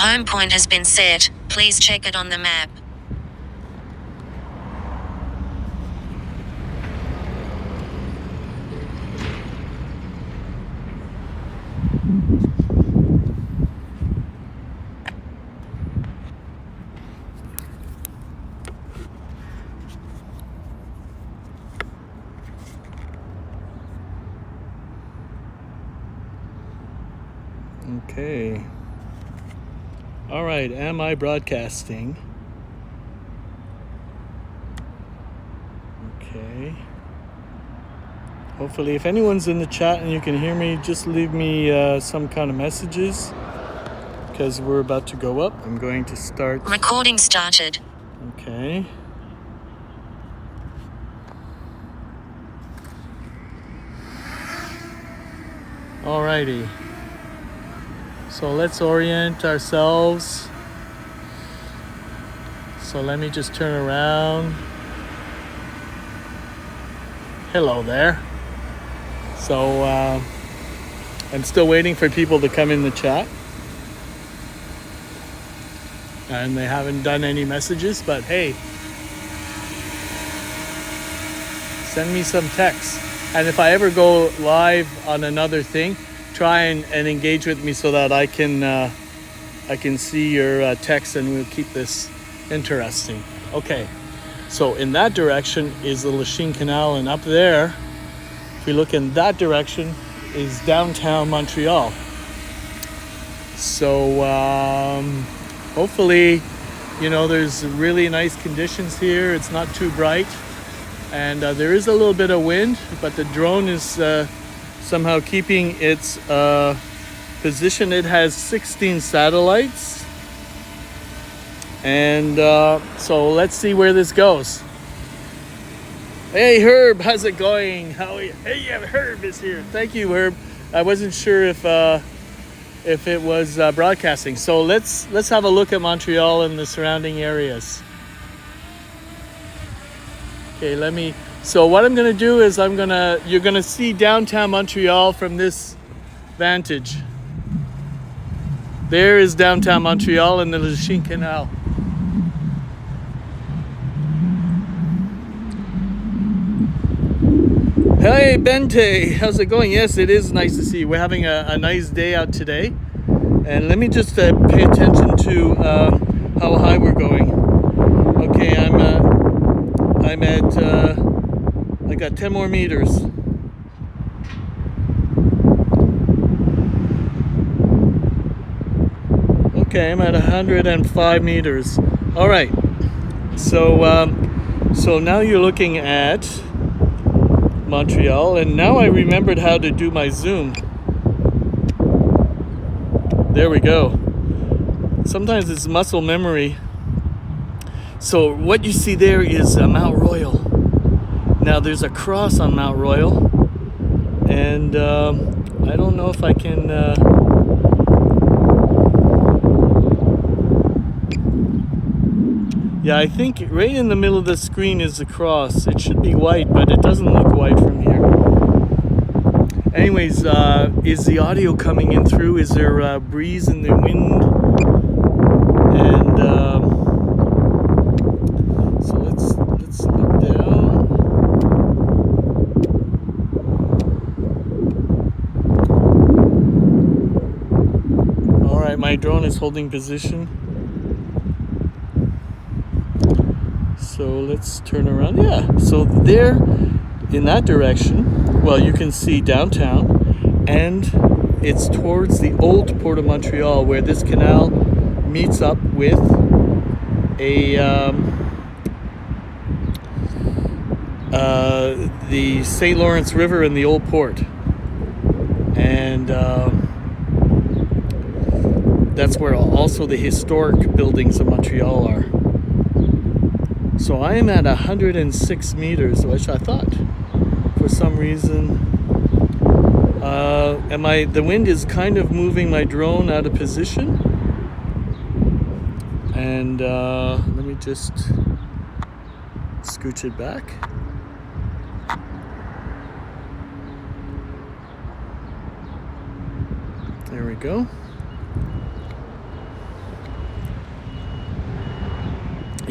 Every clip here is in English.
home point has been set. Please check it on the map. Okay. All right, am I broadcasting? Okay. Hopefully, if anyone's in the chat and you can hear me, just leave me some kind of messages, because we're about to go up. I'm going to start. Recording started. Okay. Alrighty. So let's orient ourselves. So let me just turn around. Hello there. So I'm still waiting for people to come in the chat. And they haven't done any messages, but hey, send me some text. And if I ever go live on another thing, try and engage with me so that I can see your text, and we'll keep this interesting. Okay, so in that direction is the Lachine Canal, and up there, if we look in that direction, is downtown Montreal. So hopefully, there's really nice conditions here. It's not too bright, and there is a little bit of wind, but the drone is somehow keeping its position. It has 16 satellites, and so let's see where this goes. Hey Herb, how's it going? How are you? Hey, yeah, Herb is here. Thank you, Herb. I wasn't sure if it was broadcasting. So let's have a look at Montreal and the surrounding areas. Okay, so what I'm gonna do is you're gonna see downtown Montreal from this vantage. There is downtown Montreal and the Lachine Canal. Hey Bente, how's it going? Yes, it is nice to see you. We're having a nice day out today. And let me just pay attention to how high we're going. Okay, I'm at, I got 10 more meters. Okay, I'm at 105 meters. All right, so now you're looking at Montreal, and now I remembered how to do my zoom. There we go. Sometimes it's muscle memory. So what you see there is Mount Royal. Now there's a cross on Mount Royal, and I don't know if I can. Yeah, I think right in the middle of the screen is the cross. It should be white, but it doesn't look white from here. Anyways, is the audio coming in through? Is there a breeze in the wind? And so let's look down. All right, my drone is holding position. So let's turn around. Yeah, so there in that direction, well, you can see downtown, and it's towards the old Port of Montreal, where this canal meets up with the St. Lawrence River and the old port. And that's where also the historic buildings of Montreal are. So I am at 106 meters, which I thought for some reason, the wind is kind of moving my drone out of position. And let me just scooch it back. There we go.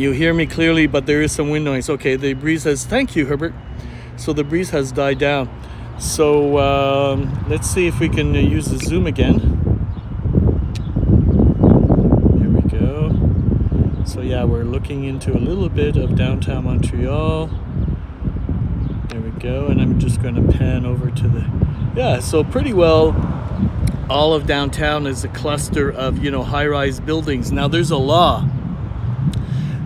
You hear me clearly, but there is some wind noise. Okay, the breeze has, thank you, Herbert. So the breeze has died down. So let's see if we can use the zoom again. Here we go. So yeah, we're looking into a little bit of downtown Montreal. There we go, and I'm just going to pan over to the, yeah, so pretty well all of downtown is a cluster of, you know, high-rise buildings. Now there's a law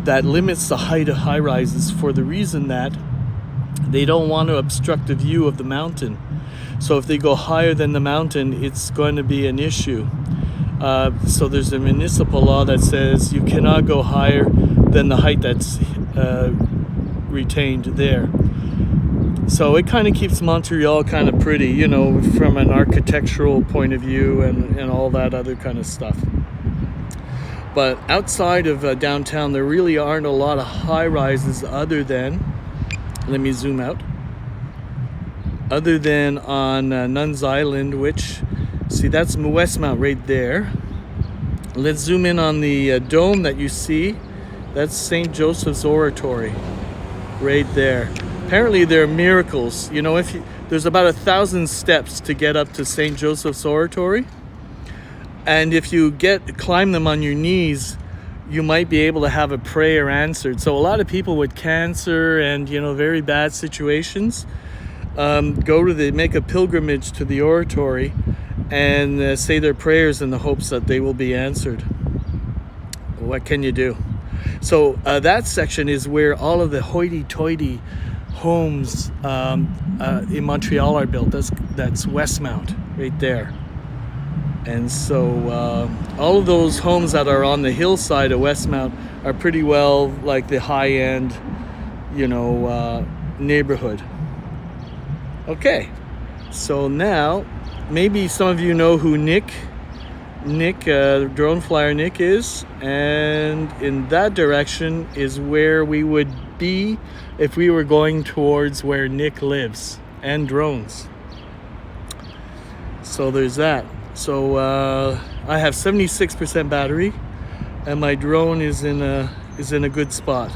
that limits the height of high-rises for the reason that they don't want to obstruct the view of the mountain. So if they go higher than the mountain, it's going to be an issue. So there's a municipal law that says you cannot go higher than the height that's retained there. So it kind of keeps Montreal kind of pretty, you know, from an architectural point of view and all that other kind of stuff. But outside of downtown, there really aren't a lot of high-rises other than, let me zoom out, other than on Nuns Island, which, see, that's Westmount right there. Let's zoom in on the dome that you see. That's St. Joseph's Oratory right there. Apparently there are miracles. You know, there's about 1,000 steps to get up to St. Joseph's Oratory. And if you climb them on your knees, you might be able to have a prayer answered. So a lot of people with cancer and, you know, very bad situations make a pilgrimage to the oratory and say their prayers in the hopes that they will be answered. What can you do? So that section is where all of the hoity-toity homes in Montreal are built. That's Westmount right there. And so all of those homes that are on the hillside of Westmount are pretty well like the high-end, you know, neighborhood. Okay, so now maybe some of you know who Nick, drone flyer Nick is, and in that direction is where we would be if we were going towards where Nick lives and drones. So there's that. So I have 76% battery, and my drone is in a good spot.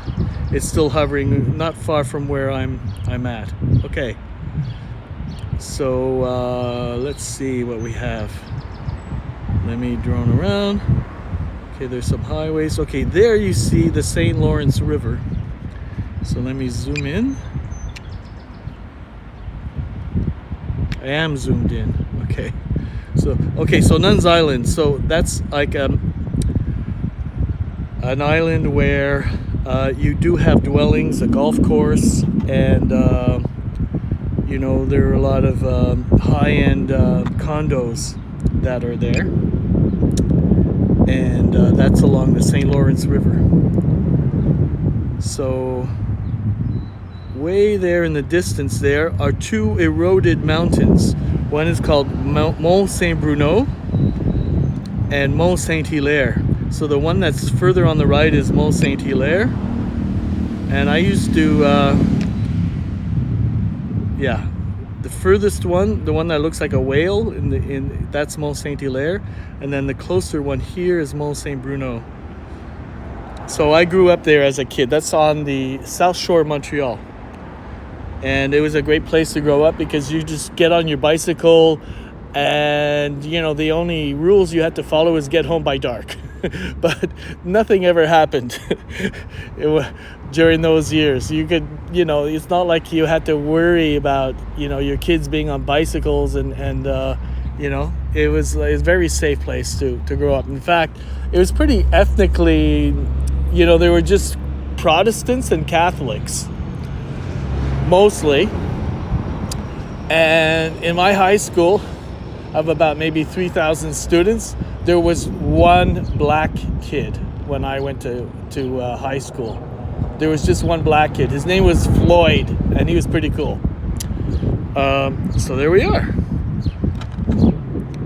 It's still hovering not far from where I'm at. Okay. So let's see what we have. Let me drone around. Okay, there's some highways. Okay, there you see the St. Lawrence River. So let me zoom in. I am zoomed in. Okay. So Nuns Island. So that's like an island where you do have dwellings, a golf course, and you know, there are a lot of high-end condos that are there, and that's along the St. Lawrence River. So way there in the distance there are two eroded mountains. One is called Mont Saint-Bruno and Mont Saint-Hilaire. So the one that's further on the right is Mont Saint-Hilaire. And I used to, the furthest one, the one that looks like a whale, that's Mont Saint-Hilaire. And then the closer one here is Mont Saint-Bruno. So I grew up there as a kid. That's on the South Shore of Montreal. And it was a great place to grow up because you just get on your bicycle and, you know, the only rules you had to follow is get home by dark. But nothing ever happened during those years. You could, you know, it's not like you had to worry about, you know, your kids being on bicycles and you know, it was a very safe place to grow up. In fact, it was pretty ethnically, you know, there were just Protestants and Catholics mostly. And in my high school of about maybe 3,000 students, there was one black kid when I went to high school. There was just one black kid. His name was Floyd, and he was pretty cool. So there we are.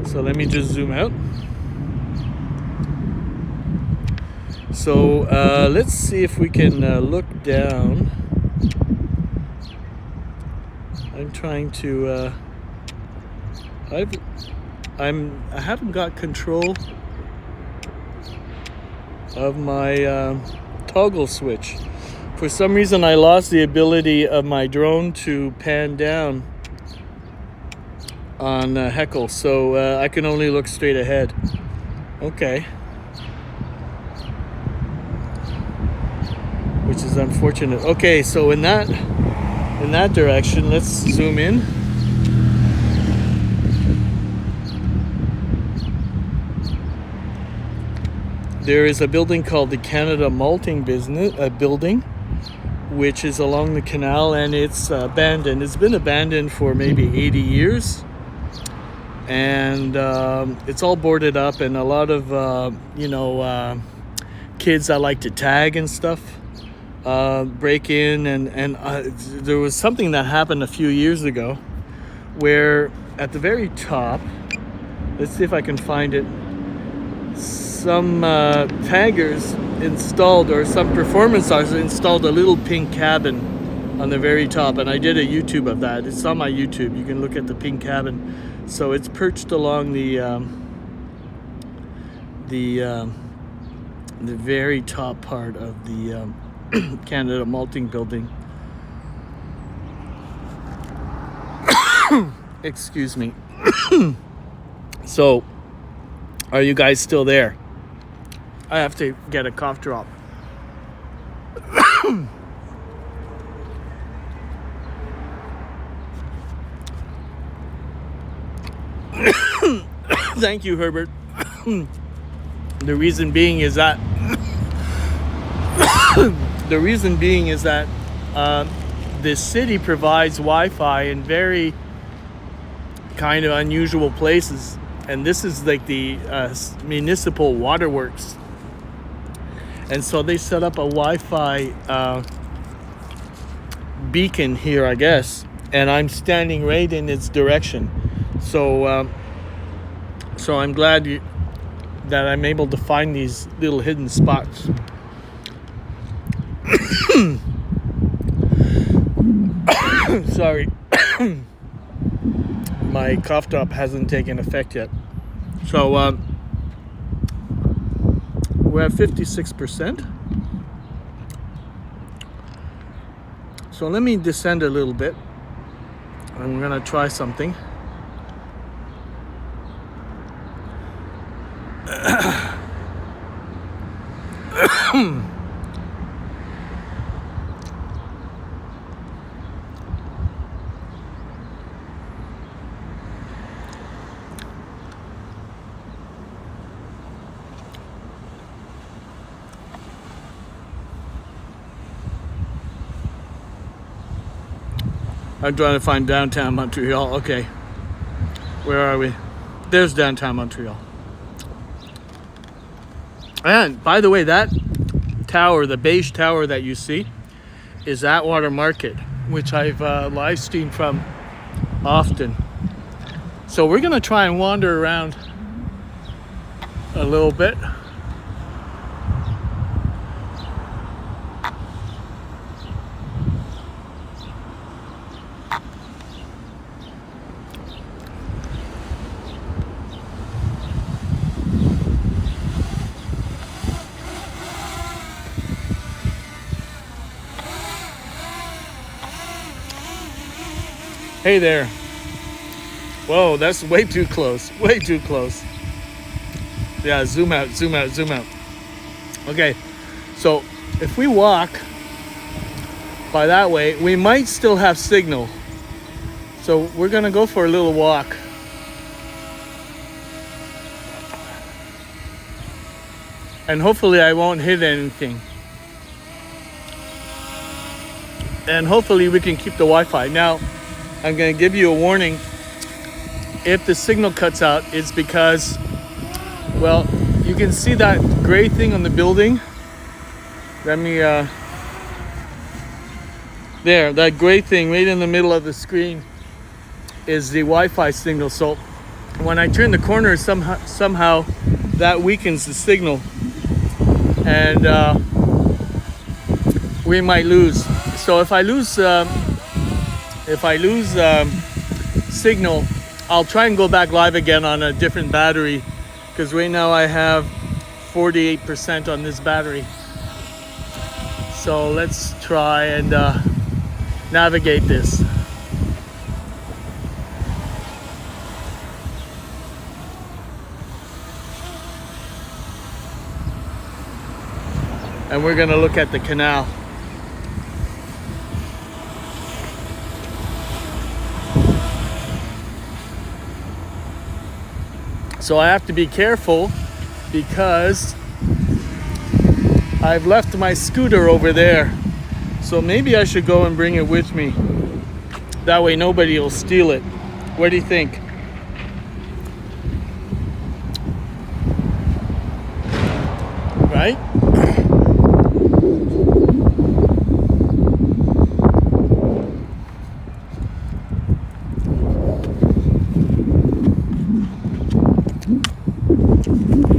So let me just zoom out. So let's see if we can look down. I'm trying to. I haven't got control of my toggle switch. For some reason, I lost the ability of my drone to pan down on Heckle, so I can only look straight ahead. Okay. Which is unfortunate. Okay, so in that direction, let's zoom in. There is a building called the Canada Malting Building, which is along the canal, and it's abandoned. It's been abandoned for maybe 80 years, and it's all boarded up, and a lot of kids that like to tag and stuff break in, and there was something that happened a few years ago where at the very top, let's see if I can find it, some taggers installed, or some performance artists installed a little pink cabin on the very top, and I did a YouTube of that. It's on my YouTube. You can look at the pink cabin. So it's perched along the very top part of the Canada Malting Building. Excuse me. So, are you guys still there? I have to get a cough drop. Thank you, Herbert. The reason being is that this city provides Wi-Fi in very kind of unusual places, and this is like the municipal waterworks, and so they set up a Wi-Fi beacon here, I guess, and I'm standing right in its direction. So I'm glad that I'm able to find these little hidden spots. Sorry. My cough drop hasn't taken effect yet. So we're at 56%. So let me descend a little bit. I'm gonna try something. I'm trying to find downtown Montreal. Okay. Where are we? There's downtown Montreal. And by the way, that tower, the beige tower that you see, is Atwater Market, which I've live streamed from often. So we're gonna try and wander around a little bit. Hey there. Whoa, that's way too close. Way too close. Yeah, zoom out, zoom out, zoom out. Okay, so if we walk by that way, we might still have signal. So we're gonna go for a little walk. And hopefully I won't hit anything. And hopefully we can keep the Wi-Fi. Now, I'm going to give you a warning. If the signal cuts out, it's because, well, you can see that gray thing on the building. Let me, there, that gray thing right in the middle of the screen is the Wi-Fi signal. So when I turn the corner, somehow that weakens the signal, and we might lose. So if I lose signal, I'll try and go back live again on a different battery, because right now I have 48% on this battery. So let's try and navigate this. And we're gonna look at the canal. So I have to be careful because I've left my scooter over there. So maybe I should go and bring it with me. That way nobody will steal it. What do you think? Right?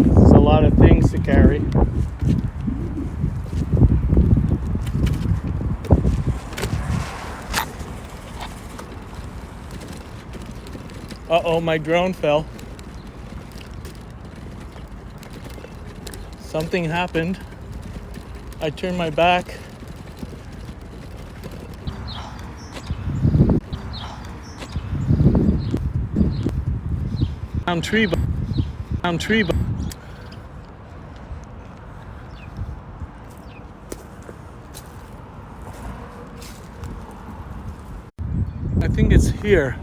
It's a lot of things to carry. Uh-oh, my drone fell. Something happened. I turned my back. Tree. I think it's here.